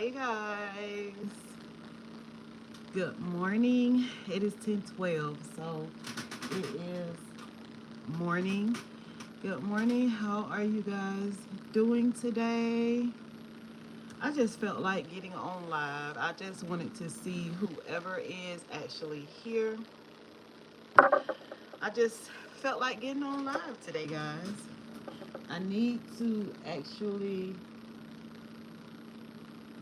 Hey guys, good morning. It is 10:12, so it is morning. Good morning. How are you guys doing today? I just felt like getting on live. I just wanted to see whoever is actually here. I just felt like getting on live today, guys. I need to actually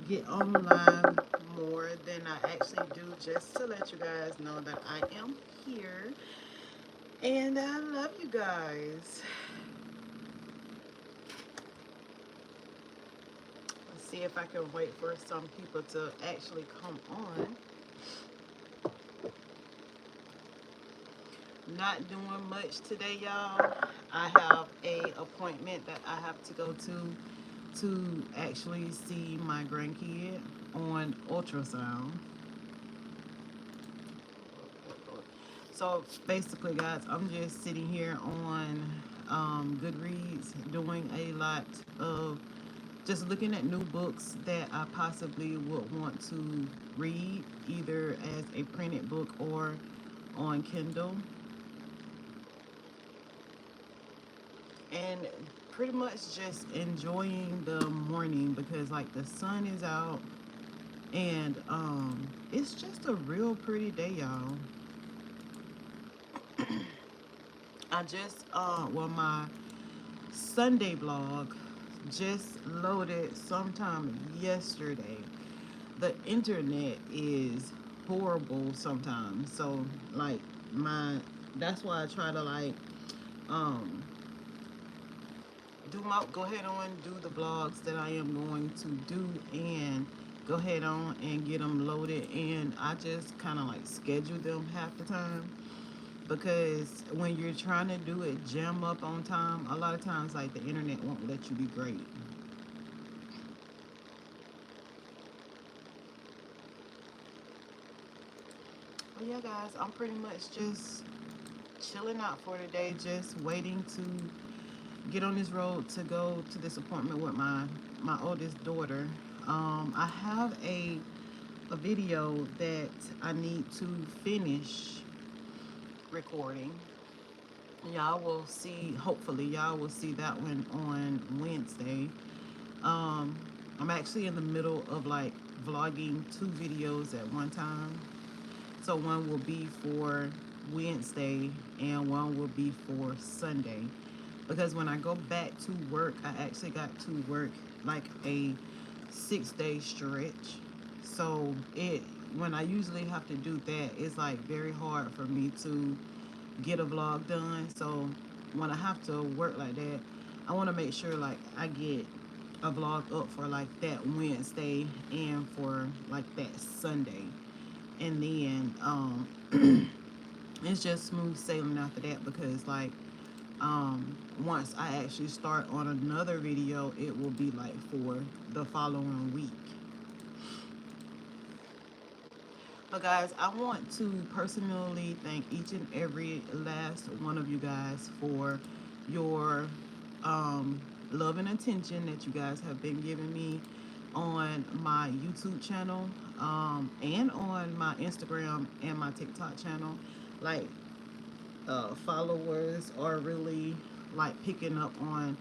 get on live more than I actually do, just to let you guys know that I am here and I love you guys. Let's see if I can wait for some people to actually come on. Not doing much today, y'all. I have a appointment that I have to go to actually see my grandkid on ultrasound. So basically, guys, I'm just sitting here on Goodreads doing a lot of just looking at new books that I possibly would want to read, either as a printed book or on Kindle. And pretty much just enjoying the morning because, like, the sun is out and it's just a real pretty day, y'all. I just, my Sunday vlog just loaded sometime yesterday. The internet is horrible sometimes. So like that's why I try to like um go ahead on and do the vlogs that I am going to do and go ahead on and get them loaded, and I just kind of like schedule them half the time because when you're trying to do it jam up on time, a lot of times like the internet won't let you be great. But yeah, guys, I'm pretty much just chilling out for today, just waiting to get on this road to go to this appointment with my oldest daughter. I have a video that I need to finish recording. Y'all will see, hopefully y'all will see that one on Wednesday. um I'm actually in the middle of like vlogging two videos at one time. So one will be for Wednesday and one will be for Sunday. Because when I go back to work, I actually got to work like a 6-day stretch. So it when I usually have to do that, it's like very hard for me to get a vlog done. So when I have to work like that, I want to make sure like I get a vlog up for like that Wednesday and for like that Sunday. And then it's just smooth sailing after that because like once I actually start on another video, it will be like for the following week. But guys, I want to personally thank each and every last one of you guys for your love and attention that you guys have been giving me on my YouTube channel, and on my Instagram and my TikTok channel. Like, followers are really like picking up on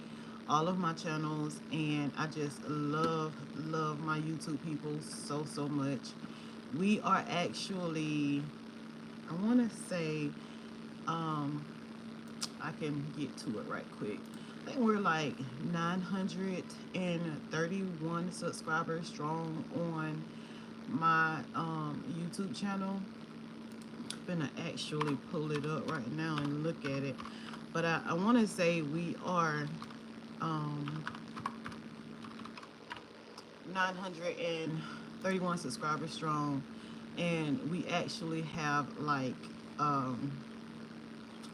all of my channels, and I just love my YouTube people so much. We are actually, I want to say, um I can get to it right quick. I think we're like 931 subscribers strong on my YouTube channel. I'm gonna actually pull it up right now and look at it. But I want to say we are um, 931 subscribers strong, and we actually have like um,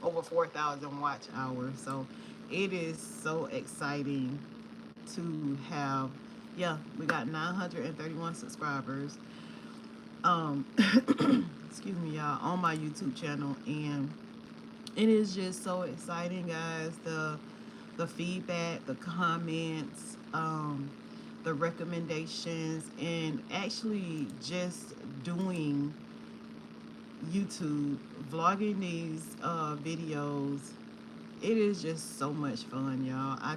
over 4,000 watch hours. So it is so exciting to have. Yeah, we got 931 subscribers. Um, excuse me, y'all, on my YouTube channel, and it is just so exciting, guys. The feedback, the comments, the recommendations, and actually just doing YouTube, vlogging these videos. It is just so much fun, y'all. I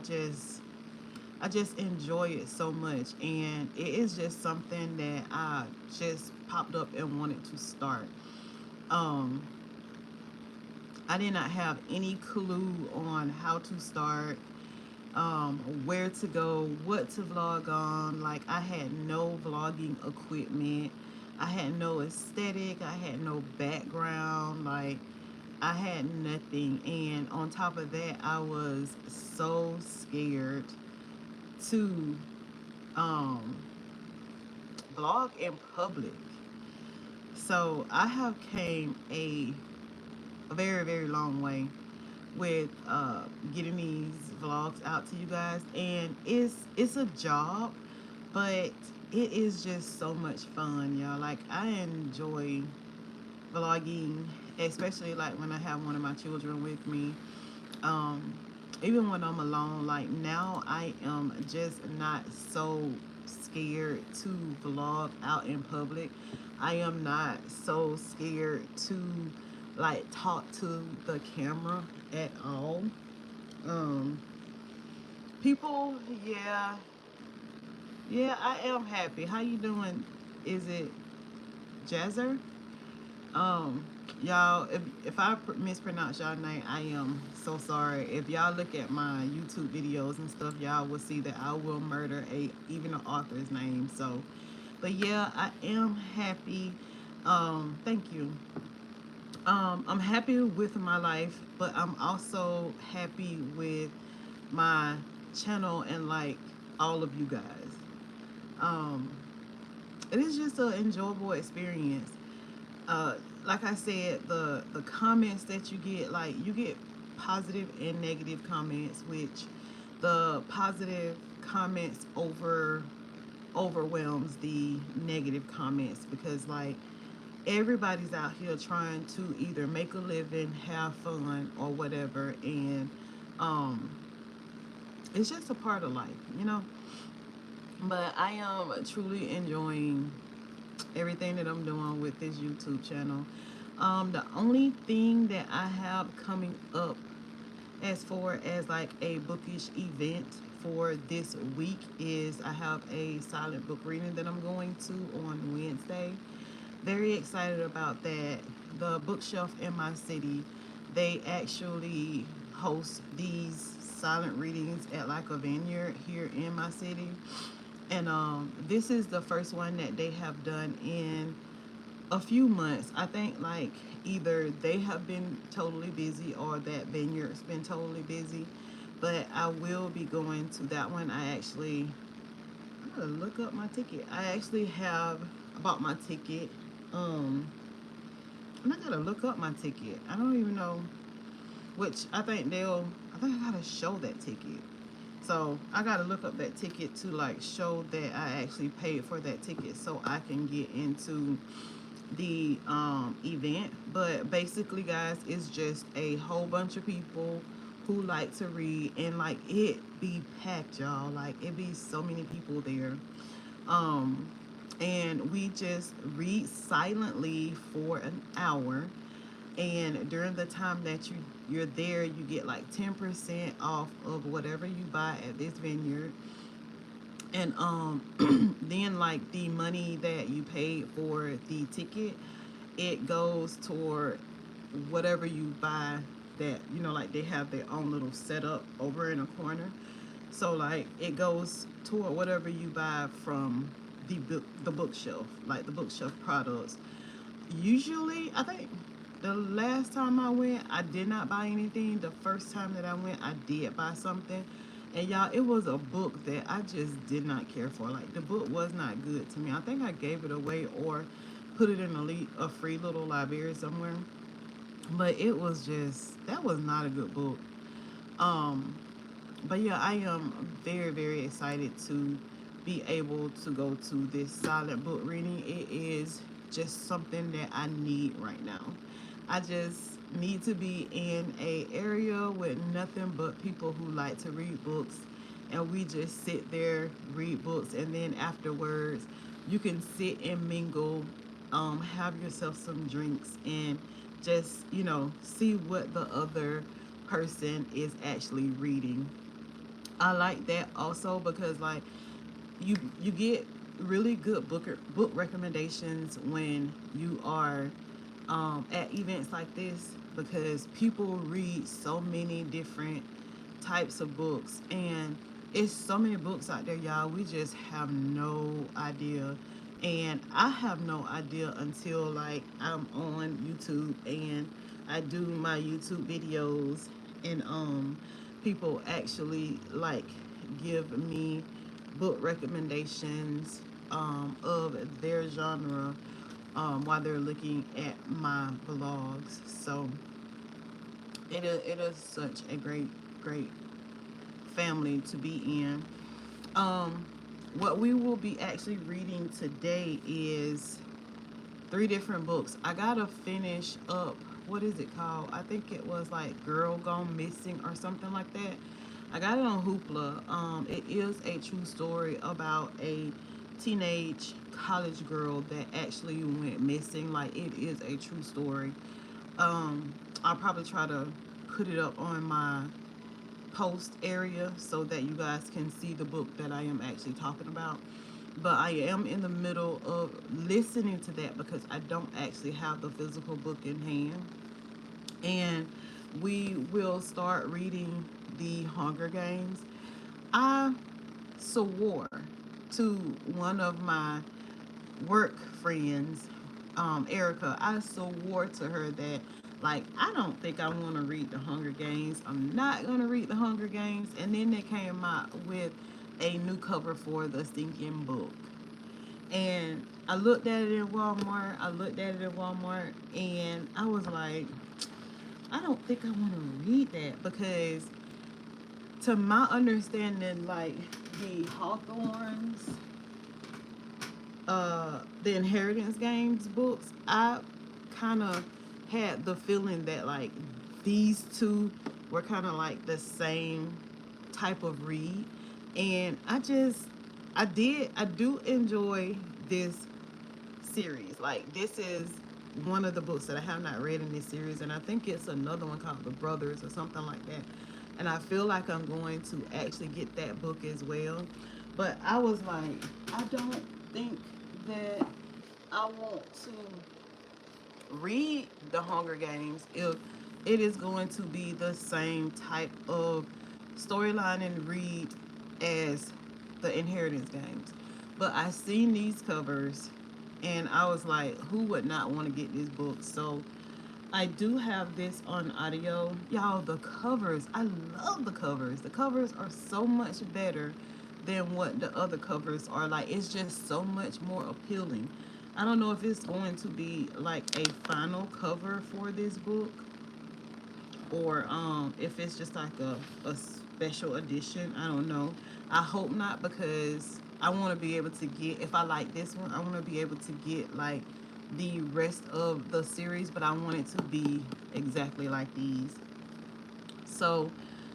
just enjoy it so much, and it is just something that I just popped up and wanted to start. Um, I did not have any clue on how to start, where to go, what to vlog on. Like, I had no vlogging equipment. I had no aesthetic. I had no background. Like, I had nothing. And on top of that, I was so scared to um, vlog in public. So I have came a very, very long way with getting these vlogs out to you guys, and it's a job, but it is just so much fun, y'all. Like, I enjoy vlogging, especially like when I have one of my children with me. um Even when I'm alone, like now I am just not so scared to vlog out in public. I am not so scared to like talk to the camera at all. um People, yeah, yeah, I am happy. How you doing? Is it Jazzer? Um, y'all, if I mispronounce y'all name, I am so sorry. If y'all look at my YouTube videos and stuff, y'all will see that I will murder a even an author's name. So, but yeah, I am happy. Thank you. I'm happy with my life, but I'm also happy with my channel and like all of you guys. Um, it is just an enjoyable experience. uh like I said, the comments that you get, like you get positive and negative comments, which the positive comments overwhelms the negative comments, because like everybody's out here trying to either make a living, have fun, or whatever, and um it's just a part of life, you know. But I am truly enjoying everything that I'm doing with this YouTube channel. The only thing that I have coming up as far as like a bookish event for this week is I have a silent book reading that I'm going to on Wednesday. Very excited about that. The bookshelf in my city, they actually host these silent readings at like a vineyard here in my city. And this is the first one that they have done in a few months. I think like either they have been totally busy or that vineyard's been totally busy. But I will be going to that one. I gotta look up my ticket. I actually have bought my ticket. Um, and I gotta look up my ticket. I don't even know which. I think I gotta show that ticket. So I gotta look up that ticket to like show that I actually paid for that ticket so I can get into the event. But basically, guys, it's just a whole bunch of people who like to read, and like it be packed, y'all. Like it be so many people there. um and we just read silently for an hour, and during the time that you're there, you get like 10% off of whatever you buy at this vineyard. And then like the money that you paid for the ticket, it goes toward whatever you buy. That, you know, like they have their own little setup over in a corner, so like it goes toward whatever you buy from the bookshelf, like the bookshelf products. Usually, I think the last time I went, I did not buy anything. The first time that I went, I did buy something. And y'all, it was a book that I just did not care for. Like, the book was not good to me. I think I gave it away or put it in a free little library somewhere. But it was just, that was not a good book. Um, but yeah, I am very, very excited to be able to go to this silent book reading. It is just something that I need right now. I just need to be in a area with nothing but people who like to read books and we just sit there, read books, and then afterwards you can sit and mingle, have yourself some drinks, and just, see what the other person is actually reading. I like that also because, like, you get really good book recommendations when you are, at events like this, because people read so many different types of books, and it's so many books out there, y'all. We just have no idea. And I have no idea until, like, I'm on YouTube and I do my YouTube videos, and people actually, like, give me book recommendations, of their genre, while they're looking at my vlogs. So it is such a great family to be in. Um, what we will be actually reading today is three different books. I gotta finish up, what is it called? I think it was like Girl Gone Missing or something like that. I got it on Hoopla. It is a true story about a teenage college girl that actually went missing. Like, it is a true story. I'll probably try to put it up on my post area so that you guys can see the book that I am actually talking about. But I am in the middle of listening to that because I don't actually have the physical book in hand. And we will start reading The Hunger Games. I swore to one of my work friends, Erica, I swore to her that, like, I don't think I want to read The Hunger Games. I'm not going to read The Hunger Games. And then they came out with a new cover for the stinking book. And I looked at it in Walmart. And I was like, I don't think I want to read that because, to my understanding, like, the Hawthorns, the Inheritance Games books, I kind of had the feeling that, like, these two were kind of like the same type of read. And I do enjoy this series. Like, this is one of the books that I have not read in this series, and I think it's another one called The Brothers or something like that. And I feel like I'm going to actually get that book as well. But I was like, I don't think that I want to read The Hunger Games if it is going to be the same type of storyline and read as the Inheritance Games. But I seen these covers and I was like, who would not want to get this book? So I do have this on audio. Y'all, the covers, I love the covers. The covers are so much better than what the other covers are. Like, it's just so much more appealing. I don't know if it's going to be like a final cover for this book, or if it's just like a special edition. I don't know. I hope not, because I want to be able to get, if I like this one, I want to be able to get like the rest of the series, but I want it to be exactly like these. So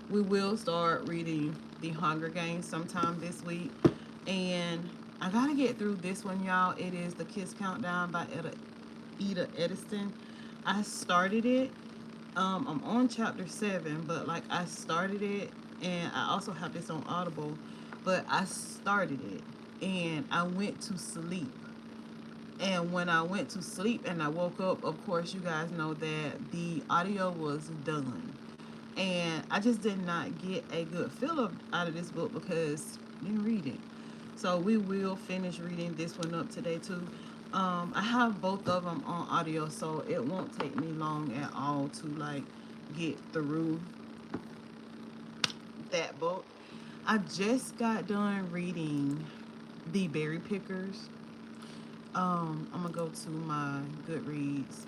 we will start reading The Hunger Games sometime this week. And I gotta get through this one, y'all. It is The Kiss Countdown by Ida Edison. I started it. I'm on chapter 7, but like, I started it, and I also have this on Audible, but I started it and I went to sleep. And when I went to sleep and I woke up, of course, you guys know that the audio was done. And I just did not get a good feel out of this book because I didn't read it. So we will finish reading this one up today too. I have both of them on audio, so it won't take me long at all to like get through that book. I just got done reading The Berry Pickers. I'm gonna go to my Goodreads.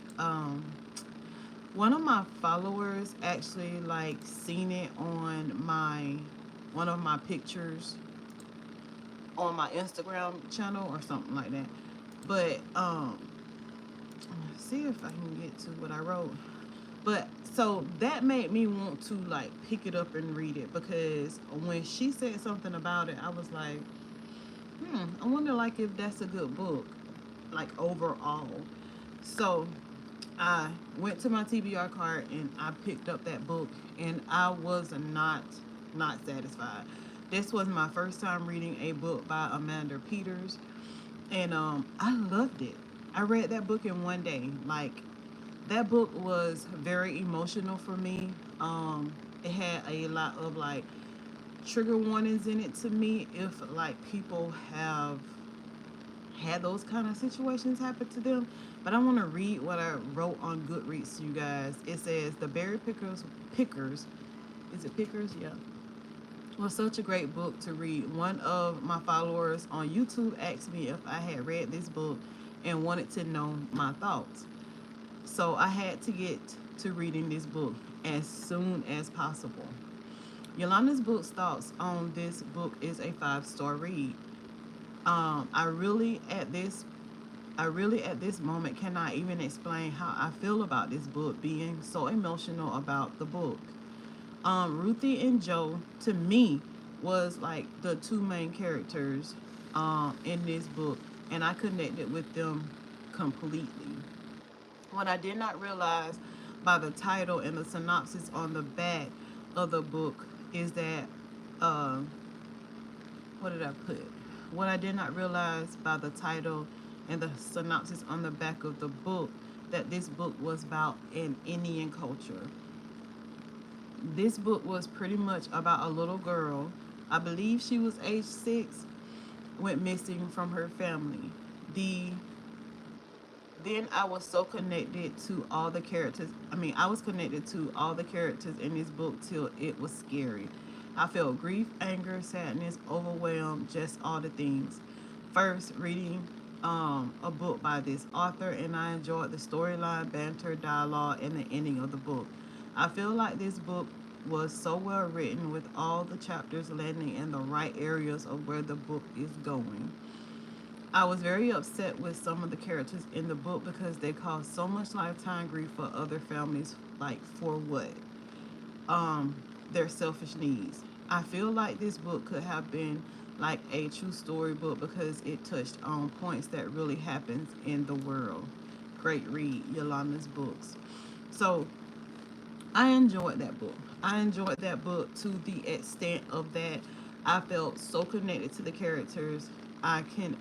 One of my followers actually like seen it on my one of my pictures on my Instagram channel or something like that. But let's see if I can get to what I wrote. But so that made me want to like pick it up and read it, because when she said something about it, I was like, I wonder like if that's a good book, like overall. So I went to my TBR card and I picked up that book, and I was not satisfied. This was my first time reading a book by Amanda Peters, and I loved it. I read that book in one day. Like, that book was very emotional for me. It had a lot of like trigger warnings in it to me if like people have had those kind of situations happen to them. But I want to read what I wrote on Goodreads to you guys. It says the Berry Pickers, is it Pickers? Yeah. Was such a great book to read. One of my followers on YouTube asked me if I had read this book and wanted to know my thoughts. So I had to get to reading this book as soon as possible. Yolanda's Books thoughts on this book is a 5-star read. Um, I really at this I really at this moment cannot even explain how I feel about this book, being so emotional about the book. Ruthie and Joe to me was like the two main characters in this book, and I connected with them completely. What I did not realize by the title and the synopsis on the back of the book is that, uh, what did I put? What I did not realize by the title and the synopsis on the back of the book, that this book was about an Indian culture. This book was pretty much about a little girl. I believe she was age 6, went missing from her family. The Then I was so connected to all the characters. I was connected to all the characters in this book till it was scary. I felt grief, anger, sadness, overwhelmed, just all the things. First, reading a book by this author, and I enjoyed the storyline, banter, dialogue, and the ending of the book. I feel like this book was so well written, with all the chapters landing in the right areas of where the book is going. I was very upset with some of the characters in the book because they caused so much lifetime grief for other families, like for what? Um, their selfish needs. I feel like this book could have been like a true story book because it touched on points that really happens in the world. Great read, Yolanda's Books. So I enjoyed that book. I enjoyed that book to the extent of that I felt so connected to the characters. I could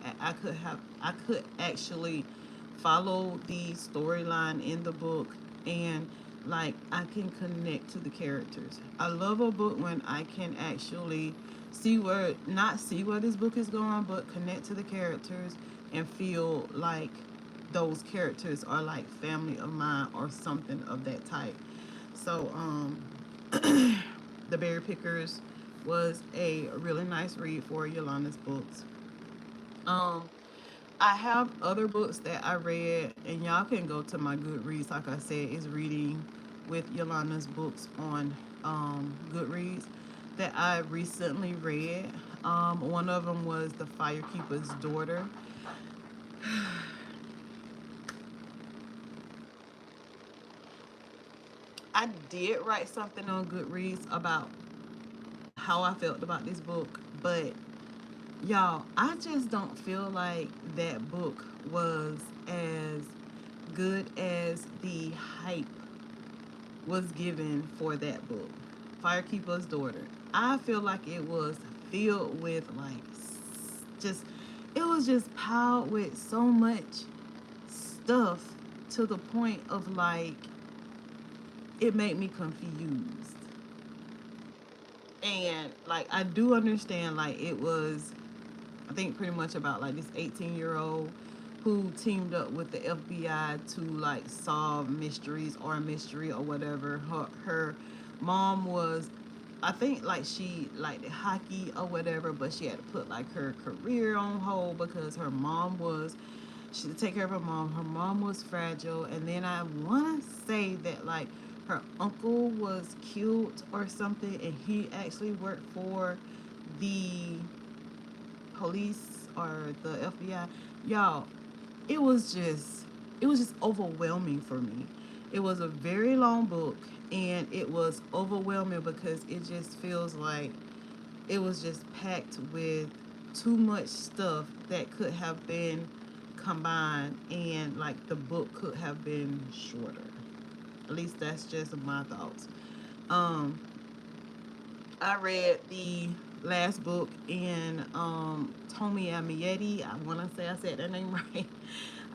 actually follow the storyline in the book, and like I can connect to the characters. I love a book when I can actually not see where this book is going, but connect to the characters and feel like those characters are like family of mine or something of that type. So, The Berry Pickers was a really nice read for Yolanda's Books. Um, I have other books that I read, and y'all can go to my Goodreads. Like I said, is reading with Yolanda's Books on Goodreads that I recently read. One of them was The Firekeeper's Daughter. I did write something on Goodreads about how I felt about this book, but y'all, I just don't feel like that book was as good as the hype was given for that book, Firekeeper's Daughter. I feel like it was filled with like just it was just piled with so much stuff to the point of like it made me confused. And like I do understand like it was, I think, pretty much about like this 18-year-old who teamed up with the FBI to like solve mysteries or a mystery or whatever. Her mom was, I think, like she liked hockey or whatever, but she had to put like her career on hold because she had to take care of her mom. Her mom was fragile, and then I want to say that like her uncle was killed or something, and he actually worked for the police or the FBI. Y'all, it was just overwhelming for me. It was a very long book, and it was overwhelming because it just feels like it was just packed with too much stuff that could have been combined, and like the book could have been shorter. At least that's just my thoughts. Um, I read the last book in Tomi Amietti. I want to say I said that name right.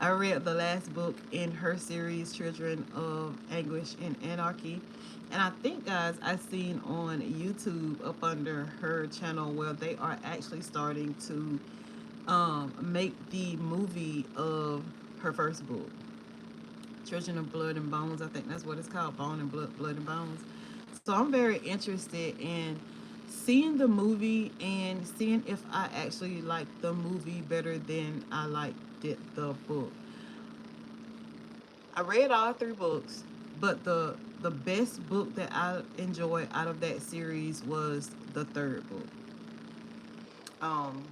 I read the last book in her series, Children of Anguish and Anarchy. And I think, guys, I've seen on YouTube up under her channel where they are actually starting to make the movie of her first book, Children of Blood and Bones. I think that's what it's called, Bone and Blood, Blood and Bones. So I'm very interested in seeing the movie and seeing if I actually like the movie better than I liked the book. I read all three books, but the best book that I enjoyed out of that series was the third book. Um,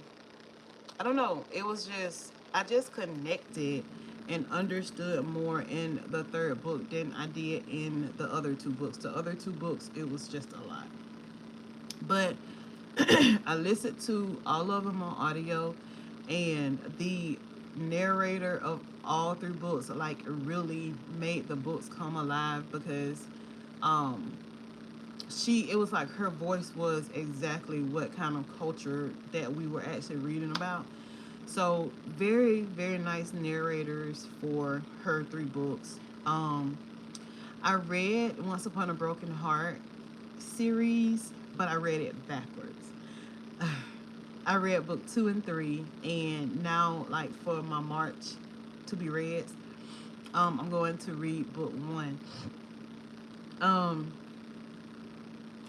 I don't know. It was just I just connected and understood more in the third book than I did in the other two books. The other two books, it was just a lot. But I listened to all of them on audio, and the narrator of all three books like really made the books come alive because um it was like her voice was exactly what kind of culture that we were actually reading about. So very, very nice narrators for her three books. I read Once Upon a Broken Heart series, but I read it backwards. I read book 2 and 3, and now, like, for my March to be read, I'm going to read book 1. Um,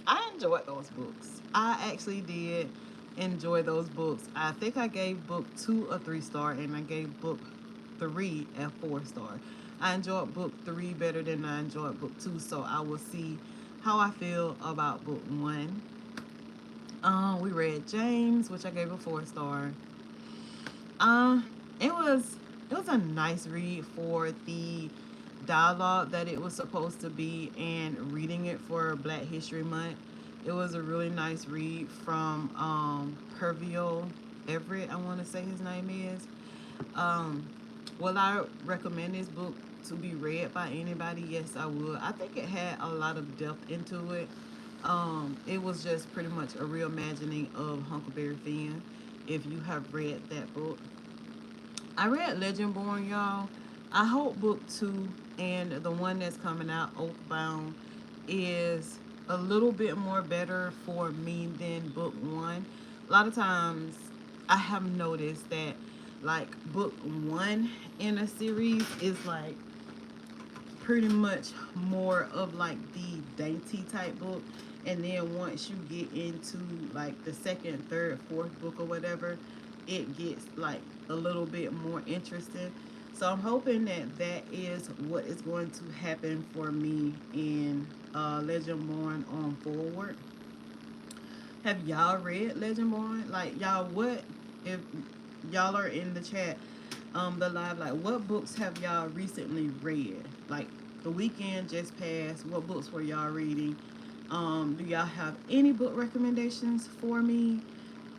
I enjoyed those books. I actually did enjoy those books. I think I gave book 2 a 3 star, and I gave book 3 a 4 star. I enjoyed book 3 better than I enjoyed book 2, so I will see how I feel about book 1. We read James, which I gave a 4 star. Uh, it was a nice read for the dialogue that it was supposed to be, and reading it for Black History Month. It was a really nice read from Pervio Everett, I want to say his name is. Um, will I recommend this book to be read by anybody? Yes, I would. I think it had a lot of depth into it. It was just pretty much a reimagining of Huckleberry Finn. If you have read that book, I read Legendborn, y'all. I hope book 2 and the one that's coming out, Oathbound, is a little bit more better for me than book 1. A lot of times I have noticed that like book 1 in a series is like pretty much more of like the dainty type book, and then once you get into like the second, third, fourth book or whatever, it gets like a little bit more interesting. So I'm hoping that that is what is going to happen for me in Legendborn on forward. Have y'all read Legendborn? Like, y'all, what if y'all are in the chat, the live, like, what books have y'all recently read? Like, the weekend just passed. What books were y'all reading? Do y'all have any book recommendations for me?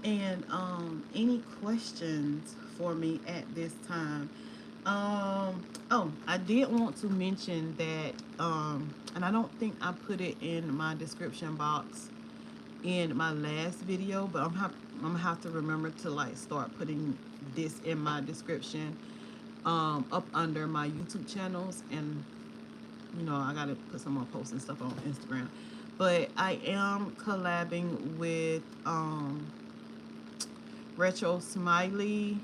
And any questions for me at this time? Oh, I did want to mention that, and I don't think I put it in my description box in my last video, but I'm gonna have to remember to like start putting this in my description up under my YouTube channels, and I gotta put some more posts and stuff on Instagram. But I am collabing with Retro Smiley,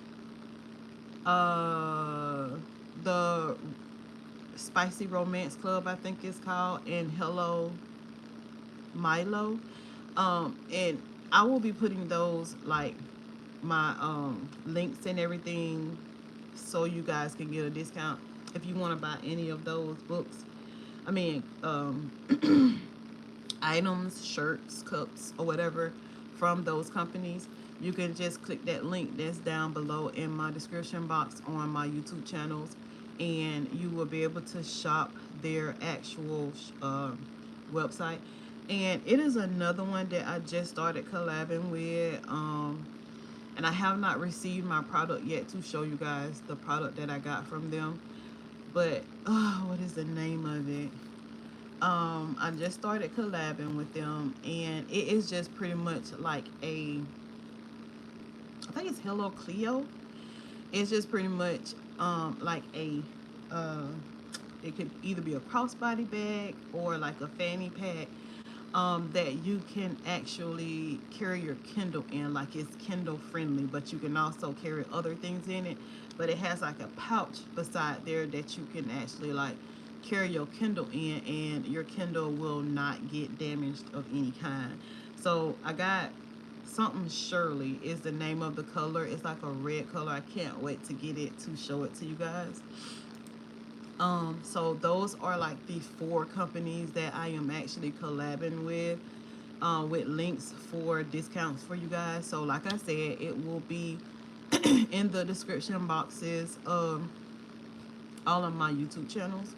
the Spicy Romance Club, I think it's called, and Hello Milo. And I will be putting those, like, my links and everything, so you guys can get a discount if you want to buy any of those books. I mean, items, shirts, cups, or whatever from those companies. You can just click that link that's down below in my description box on my YouTube channels, and you will be able to shop their actual website. And it is another one that I just started collabing with. And I have not received my product yet to show you guys the product that I got from them. But what is the name of it? I just started collabing with them, and it is just pretty much like a, I think it's Hello Cleo. It's just pretty much like a uh it could either be a crossbody bag or like a fanny pack, that you can actually carry your Kindle in. Like, it's Kindle friendly, but you can also carry other things in it. But it has like a pouch beside there that you can actually like carry your Kindle in, and your Kindle will not get damaged of any kind. So I got something Shirley is the name of the color. It's like a red color. I can't wait to get it to show it to you guys. So those are like the 4 companies that I am actually collabing with links for discounts for you guys. So like I said, it will be in the description boxes of all of my YouTube channels.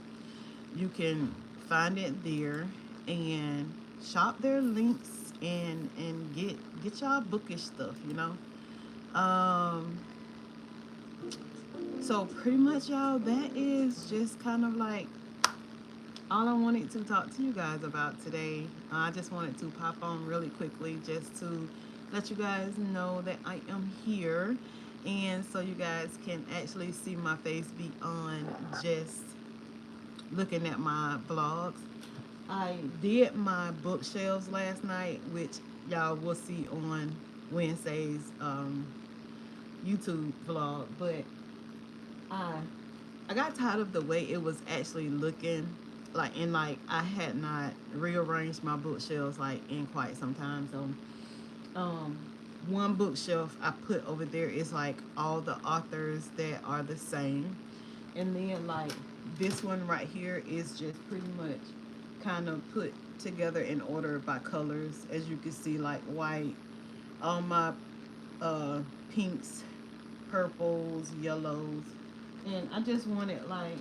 You can find it there and shop their links and get y'all bookish stuff, you know. Um, so pretty much, y'all, that is just kind of like all I wanted to talk to you guys about today. I just wanted to pop on really quickly just to let you guys know that I am here, and so you guys can actually see my face beyond just looking at my vlogs. I did my bookshelves last night, which y'all will see on Wednesday's YouTube vlog, but I I got tired of the way it was actually looking, like, and like I had not rearranged my bookshelves like in quite some time. So one bookshelf I put over there is like all the authors that are the same, and then like this one right here is just pretty much kind of put together in order by colors. As you can see, like white, all my pinks, purples, yellows, and I just wanted like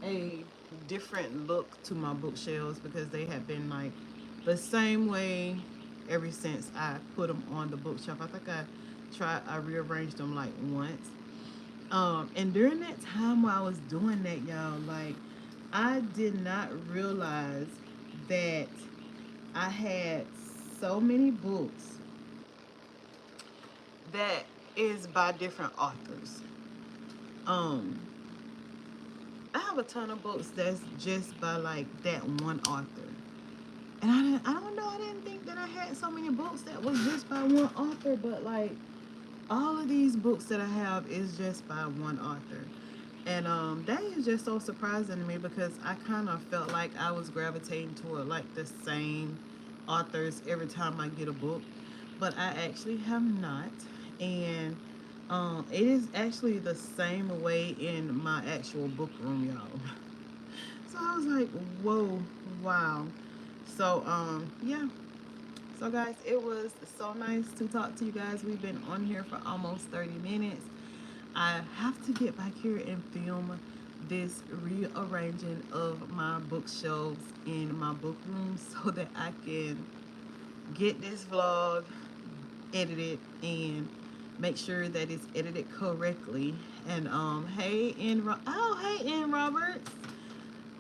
a different look to my bookshelves because they have been like the same way ever since I put them on the bookshelf. I think I rearranged them like once. And during that time while I was doing that, y'all, like, I did not realize that I had so many books that is by different authors. Um, I have a ton of books that's just by like that one author. And I don't know, I didn't think that I had so many books that was just by one author, but like all of these books that I have is just by one author. And that is just so surprising to me because I kind of felt like I was gravitating toward like the same authors every time I get a book, but I actually have not. And it is actually the same way in my actual book room, y'all. So I was like, whoa, wow. So yeah. So guys, it was so nice to talk to you guys. We've been on here for almost 30 minutes. I have to get back here and film this rearranging of my bookshelves in my book room so that I can get this vlog edited and make sure that it's edited correctly. And hey, hey, N Roberts.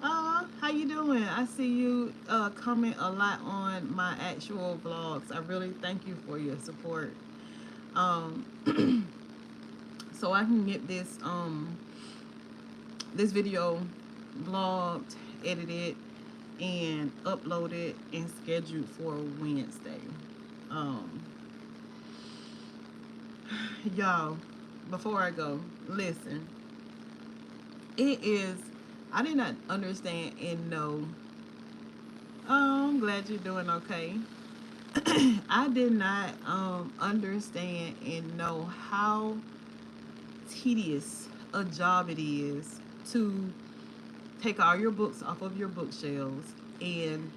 How you doing? I see you comment a lot on my actual vlogs. I really thank you for your support. Um, so I can get this video vlogged, edited, and uploaded and scheduled for Wednesday. Um, y'all, before I go, listen. I did not understand and know. Oh, I'm glad you're doing okay. I did not understand and know how tedious a job it is to take all your books off of your bookshelves, and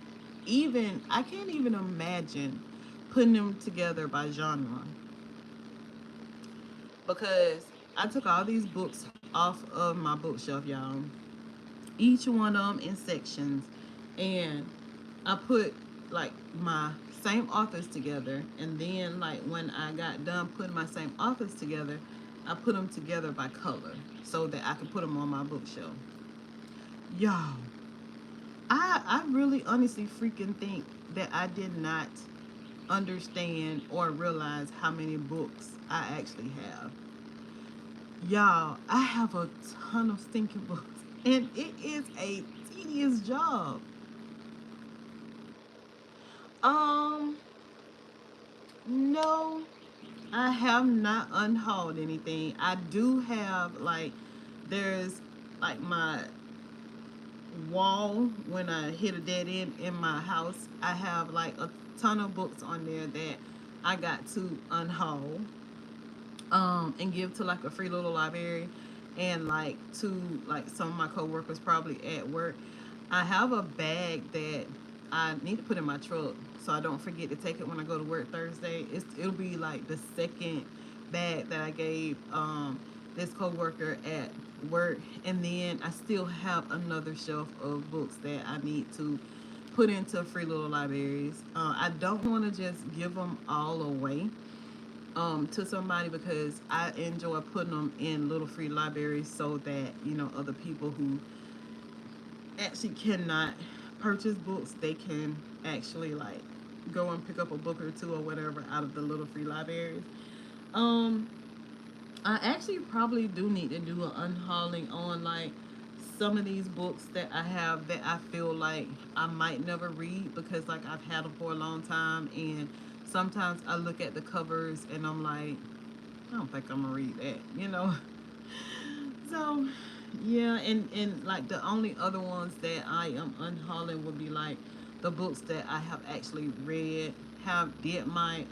even I can't even imagine putting them together by genre, because I took all these books off of my bookshelf, y'all. Each one of them in sections, and I put like my same authors together, and then like when I got done putting my same authors together, I put them together by color so that I could put them on my bookshelf. Y'all, I really honestly freaking think that I did not understand or realize how many books I actually have. Y'all, I have a ton of stinking books, and it is a tedious job. Um, no, I have not unhauled anything. I do have like, there's like my wall when I hit a dead end in my house. I have like a ton of books on there that I got to unhaul, and give to like a free little library, and like to like some of my coworkers probably at work. I have a bag that I need to put in my truck so I don't forget to take it when I go to work Thursday. It'll be like the second bag that I gave this coworker at work, and then I still have another shelf of books that I need to put into free little libraries. I don't want to just give them all away to somebody, because I enjoy putting them in little free libraries so that other people who actually cannot purchase books, they can actually like go and pick up a book or two or whatever out of the little free libraries. Um, I actually probably do need to do an unhauling on like some of these books that I have that I feel like I might never read, because like I've had them for a long time, and sometimes I look at the covers and I'm like, I don't think I'm gonna read that. So yeah, and like the only other ones that I am unhauling would be like the books that I have actually read, have did my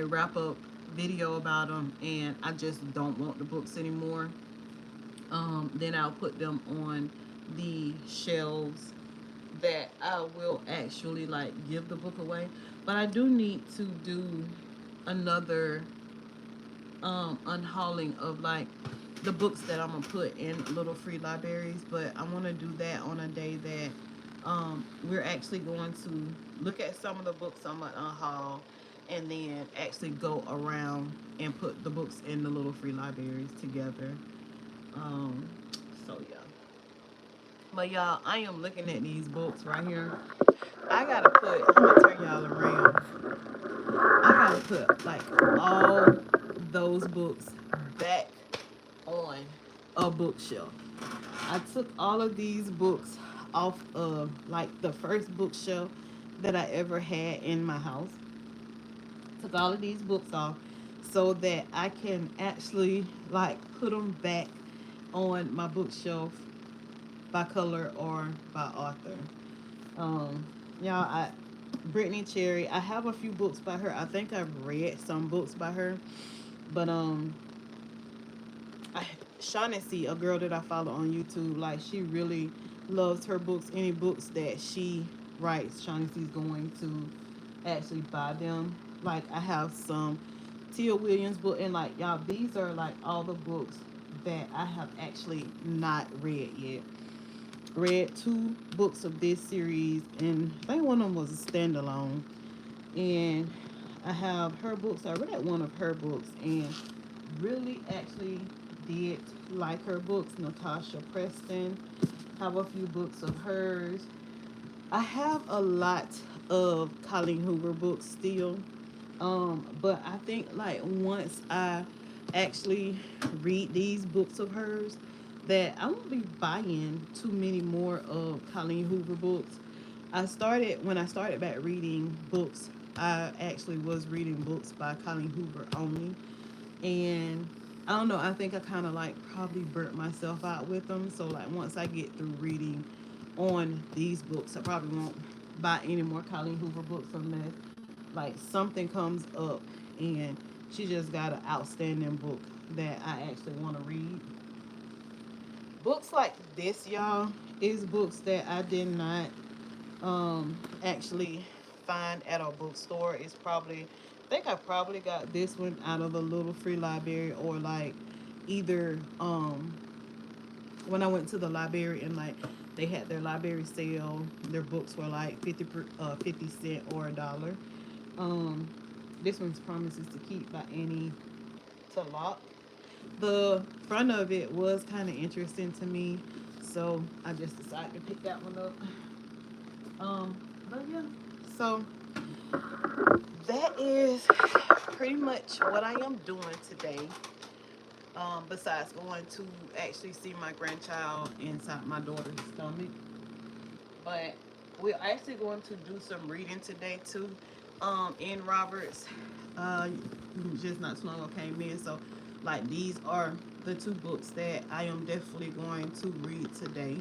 wrap up video about them, and I just don't want the books anymore. Then I'll put them on the shelves that I will actually like give the book away. But I do need to do another unhauling of like the books that I'm gonna put in little free libraries. But I want to do that on a day that we're actually going to look at some of the books I'm gonna unhaul, and then actually go around and put the books in the little free libraries together. um so yeah. But y'all, I am looking at these books right here. I gotta put, I'm gonna turn y'all around. I gotta put like all those books back on a bookshelf. I took all of these books off of like the first bookshelf that I ever had in my house. Took all of these books off so that I can actually like put them back on my bookshelf by color or by author. Um, y'all, Brittany Cherry. I have a few books by her. I think I've read some books by her, but Shaughnessy, a girl that I follow on YouTube, like she really loves her books. Any books that she writes, Shaughnessy's going to actually buy them. Like I have some Tia Williams book, and like y'all, these are like all the books that I have actually not read yet. Read two books of this series, and I think one of them was a standalone. And I have her books. I read one of her books and really actually did like her books. Natasha Preston, have a few books of hers. I have a lot of Colleen Hoover books still. But I think like once I actually read these books of hers, that I won't be buying too many more of Colleen Hoover books. When I started back reading books, I actually was reading books by Colleen Hoover only. And I don't know, I think I kind of like probably burnt myself out with them. So like once I get through reading on these books, I probably won't buy any more Colleen Hoover books unless like something comes up and she just got an outstanding book that I actually want to read. Books like this, y'all, is books that I did not actually find at a bookstore. It's probably think I probably got this one out of a little free library, or like either when I went to the library and like they had their library sale, their books were like 50 cent or $1. Um, this one's Promises to Keep by Annie to Lock. The front of it was kind of interesting to me, so I just decided to pick that one up. But yeah, so that is pretty much what I am doing today. Besides going to actually see my grandchild inside my daughter's stomach, but we're actually going to do some reading today too. In Roberts, uh, just not too long ago came in, so like these are the two books that I am definitely going to read today,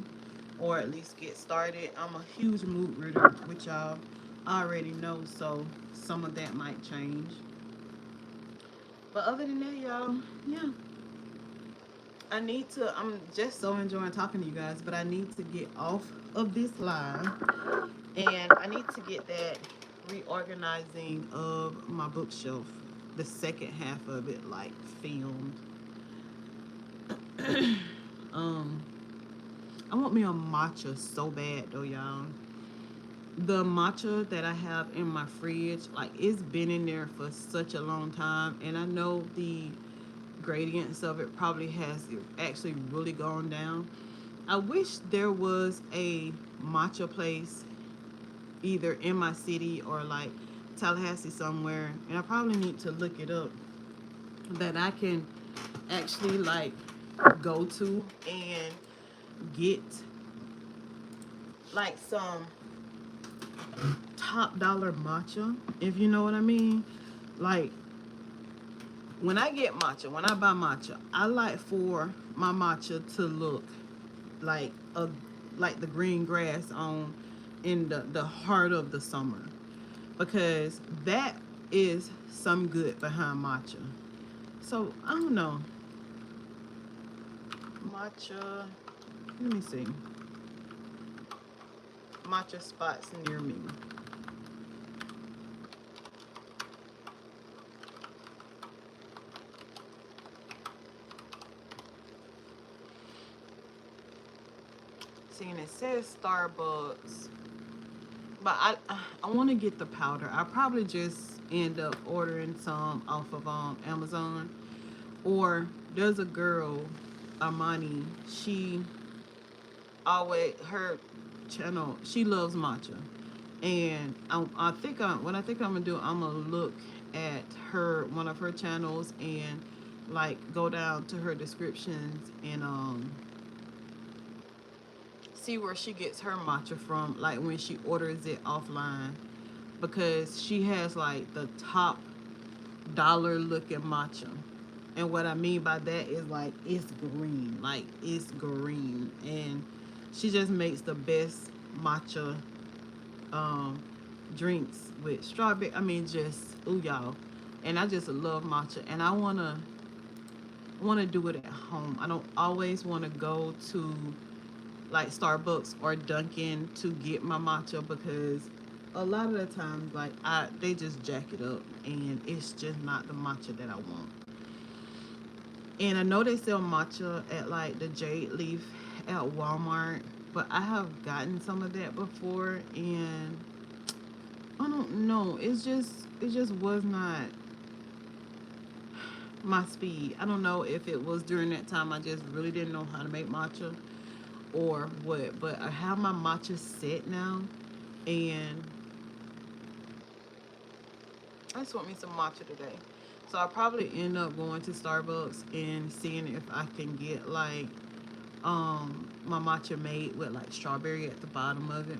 or at least get started. I'm a huge mood reader, which y'all already know, so some of that might change. But other than that, y'all, yeah. I'm just so enjoying talking to you guys, but I need to get off of this live, and I need to get that reorganizing of my bookshelf, the second half of it, like filmed. um, I want me a matcha so bad though, y'all. The matcha that I have in my fridge, like it's been in there for such a long time, and I know the gradients of it probably has actually really gone down. I wish there was a matcha place either in my city or like Tallahassee somewhere, and I probably need to look it up, that I can actually like go to and get like some top dollar matcha, if you know what I mean. Like when I get matcha, when I buy matcha, I like for my matcha to look like a like the green grass on in the heart of the summer, because that is some good behind matcha. So I don't know, matcha. Let me see, matcha spots near me. Seeing it says Starbucks, but I want to get the powder. I probably just end up ordering some off of Amazon, or there's a girl, Armani. She always her channel. She loves matcha, and I think what I think I'm gonna do, I'm gonna look at her one of her channels and like go down to her descriptions and see where she gets her matcha from, like when she orders it offline, because she has like the top dollar looking matcha. And what I mean by that is like it's green, and she just makes the best matcha um drinks with strawberry. I mean, just ooh y'all, and I just love matcha, and I wanna do it at home. I don't always want to go to like Starbucks or Dunkin' to get my matcha, because a lot of the times like they just jack it up and it's just not the matcha that I want. And I know they sell matcha at like the Jade Leaf at Walmart, but I have gotten some of that before, and I don't know. It just was not my speed. I don't know if it was during that time I just really didn't know how to make matcha or what, but I have my matcha set now, and I just want me some matcha today. So I'll probably end up going to Starbucks and seeing if I can get like my matcha made with like strawberry at the bottom of it.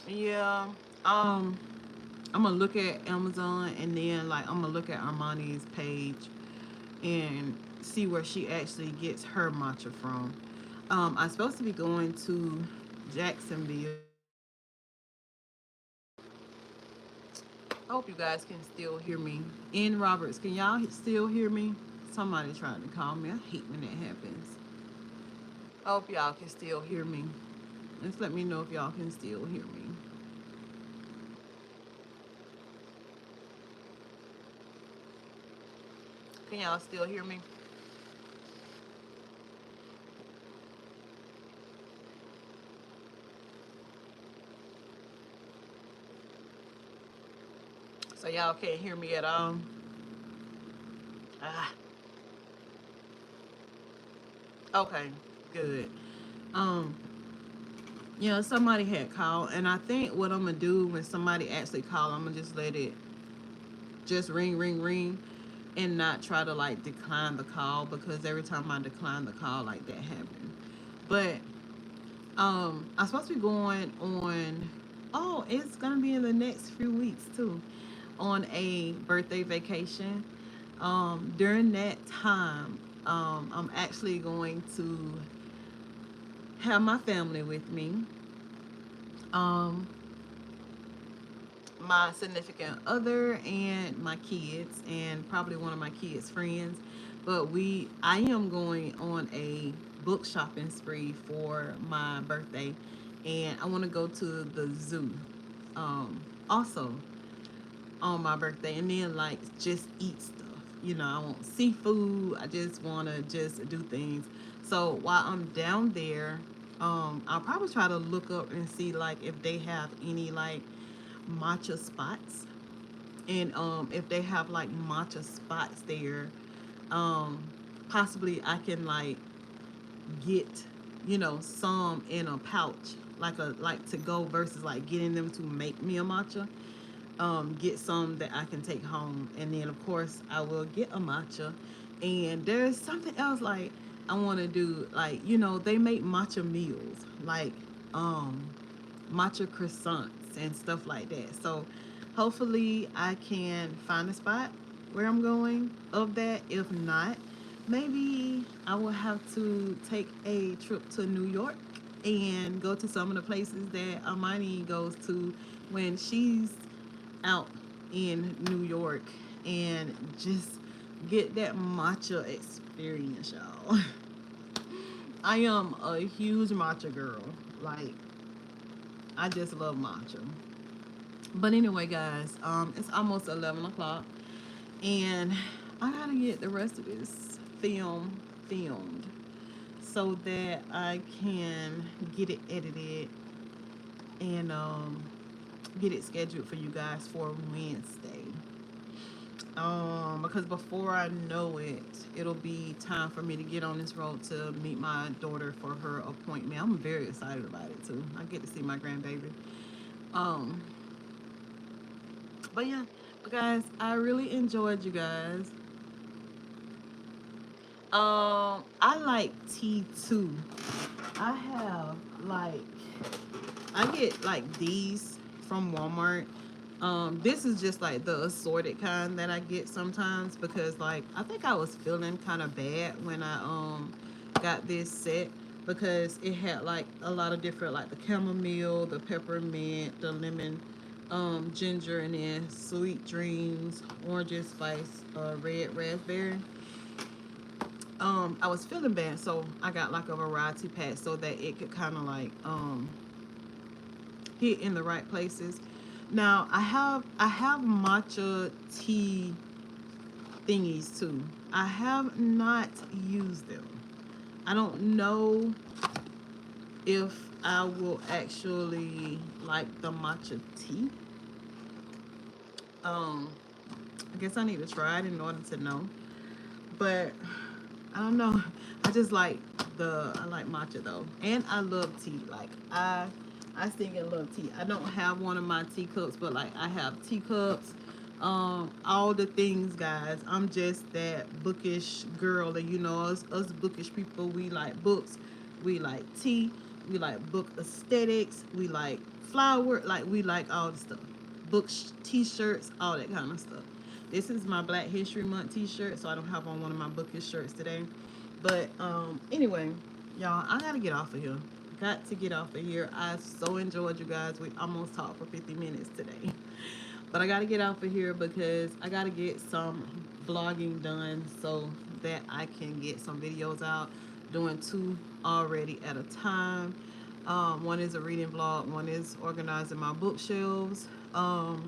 Yeah. Um I'm gonna look at Amazon, and then like I'm gonna look at Armani's page and see where she actually gets her matcha from. I'm supposed to be going to Jacksonville. I hope you guys can still hear me. In Roberts, can y'all still hear me? Somebody trying to call me. I hate when that happens. I hope y'all can still hear me. Just let me know if y'all can still hear me. Can y'all still hear me? So y'all can't hear me at all. Ah, okay, good. Um, somebody had called, and I think what I'm gonna do when somebody actually call, I'm gonna just let it just ring, ring, ring, and not try to like decline the call, because every time I decline the call, like that happened. But I'm supposed to be going on. Oh, it's gonna be in the next few weeks too, on a birthday vacation. During that time, I'm actually going to have my family with me. Um, my significant other and my kids, and probably one of my kids' friends. But I am going on a book shopping spree for my birthday, and I want to go to the zoo. Also on my birthday, and then like just eat stuff. I want seafood. I just want to just do things. So while I'm down there, I'll probably try to look up and see like if they have any like matcha spots, and if they have like matcha spots there, um possibly I can like get some in a pouch, like a like to go, versus like getting them to make me a matcha. Get some that I can take home, and then of course I will get a matcha. And there's something else like I want to do, like they make matcha meals, like um matcha croissants and stuff like that. So hopefully I can find a spot where I'm going of that. If not, maybe I will have to take a trip to New York and go to some of the places that Armani goes to when she's out in New York, and just get that matcha experience, y'all. I am a huge matcha girl. Like, I just love matcha. But anyway, guys, it's almost 11 o'clock, and I gotta get the rest of this filmed so that I can get it edited and get it scheduled for you guys for Wednesday. Because before I know it, it'll be time for me to get on this road to meet my daughter for her appointment. I'm very excited about it too. I get to see my grandbaby. Um, but yeah, but guys, I really enjoyed you guys. I like tea too. I have like I get like these from Walmart. This is just like the assorted kind that I get sometimes, because like I think I was feeling kind of bad when I got this set, because it had like a lot of different, like the chamomile, the peppermint, the lemon, ginger, and then sweet dreams, orange spice, red raspberry. I was feeling bad, so I got like a variety pack so that it could kind of like hit in the right places. Now I have matcha tea thingies too. I have not used them. I don't know if I will actually like the matcha tea. Um, I guess I need to try it in order to know. But I don't know. I like matcha though, and I love tea. Like I still love tea. I don't have one of my teacups, but like I have teacups. All the things, guys. I'm just that bookish girl, and us bookish people. We like books. We like tea. We like book aesthetics. We like flower. Like we like all the stuff. Books, t-shirts, all that kind of stuff. This is my Black History Month t-shirt, so I don't have on one of my bookish shirts today. But anyway, y'all, I gotta get off of here. Got to get off of here. I so enjoyed you guys. We almost talked for 50 minutes today. But I gotta get off of here because I gotta get some vlogging done so that I can get some videos out. Doing two already at a time. One is a reading vlog, one is organizing my bookshelves. So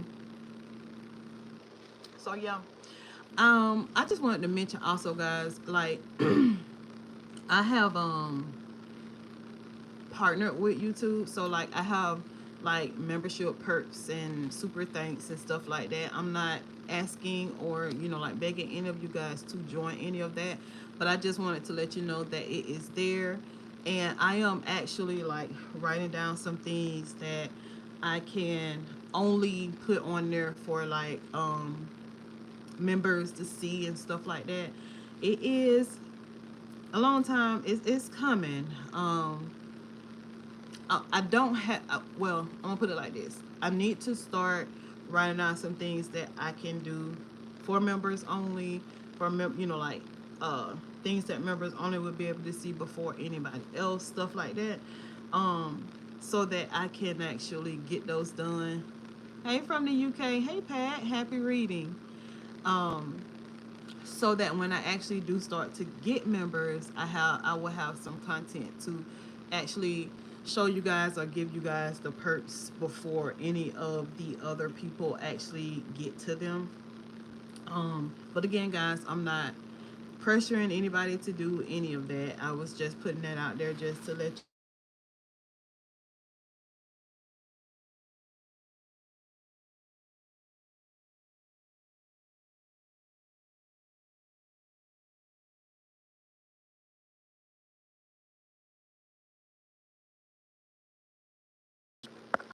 yeah. I just wanted to mention also, guys, like I have partnered with YouTube. So like I have like membership perks and super thanks and stuff like that. I'm not asking or like begging any of you guys to join any of that, but I just wanted to let you know that it is there. And I am actually like writing down some things that I can only put on there for like members to see and stuff like that. It is a long time. It's coming. I don't have. Well, I'm gonna put it like this. I need to start writing down some things that I can do for members only. For like things that members only would be able to see before anybody else. Stuff like that. Um, so that I can actually get those done. Hey, from the UK. Hey, Pat. Happy reading. Um, so that when I actually do start to get members, I will have some content to actually show you guys or give you guys the perks before any of the other people actually get to them. But again, guys, I'm not pressuring anybody to do any of that. I was just putting that out there just to let you